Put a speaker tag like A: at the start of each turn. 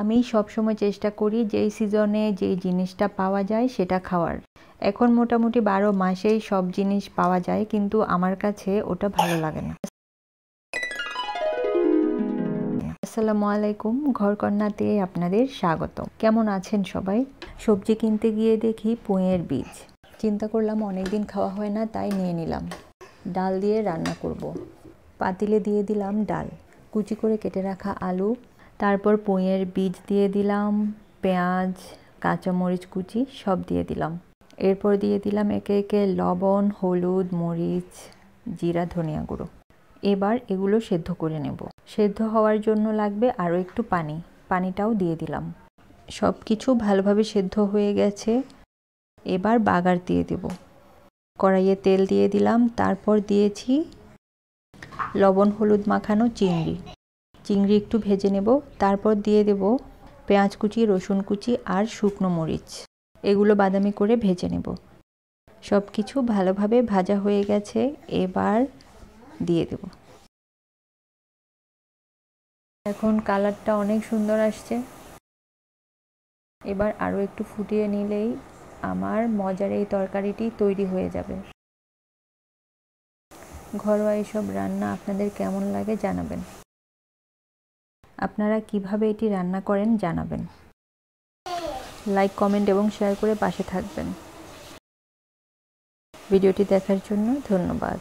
A: আমি সবসময় চেষ্টা করি যেই সিজনে যেই জিনিসটা পাওয়া যায় সেটা খাওয়ার। এখন মোটামুটি 12 মাসেই সব জিনিস পাওয়া যায়, কিন্তু আমার কাছে ওটা ভালো লাগে না। আসসালামু আলাইকুম, ঘরকন্নাতে আপনাদের স্বাগত। কেমন আছেন সবাই? সবজি কিনতে গিয়ে দেখি পুঁইয়ের বীজ। চিন্তা করলাম অনেকদিন খাওয়া হয় না, তাই নিয়ে নিলাম। ডাল দিয়ে রান্না করব। পাতিলে দিয়ে দিলাম ডাল, কুচি করে কেটে রাখা আলু, তারপর পুঁইয়ের বীজ দিয়ে দিলাম, পেঁয়াজ, কাঁচামরিচ কুচি সব দিয়ে দিলাম। এরপর দিয়ে দিলাম একে একে লবণ, হলুদ, মরিচ, জিরা, ধনিয়া গুঁড়ো। এবার এগুলো সেদ্ধ করে নেব। সেদ্ধ হওয়ার জন্য লাগবে আরও একটু পানি, পানিটাও দিয়ে দিলাম। সব কিছু ভালোভাবে সেদ্ধ হয়ে গেছে। এবার বাগার দিয়ে দেব। কড়াইয়ে তেল দিয়ে দিলাম, তারপর দিয়েছি লবণ হলুদ মাখানো চিংড়ি একটু ভেজে নেব। তারপর দিয়ে দেব পেঁয়াজ কুচি, রসুন কুচি আর শুকনো মরিচ। এগুলো বাদামি করে ভেজে নেব। সব কিছু ভালোভাবে ভাজা হয়ে গেছে, এবার দিয়ে দেব। এখন কালারটা অনেক সুন্দর আসছে। এবার আরও একটু ফুটিয়ে নিলেই আমার মজার এই তরকারিটি তৈরি হয়ে যাবে। ঘরোয়া এসব রান্না আপনাদের কেমন লাগে জানাবেন। আপনারা কিভাবে এটি রান্না করেন জানাবেন। লাইক, কমেন্ট এবং শেয়ার করে পাশে থাকবেন। ভিডিওটি দেখার জন্য ধন্যবাদ।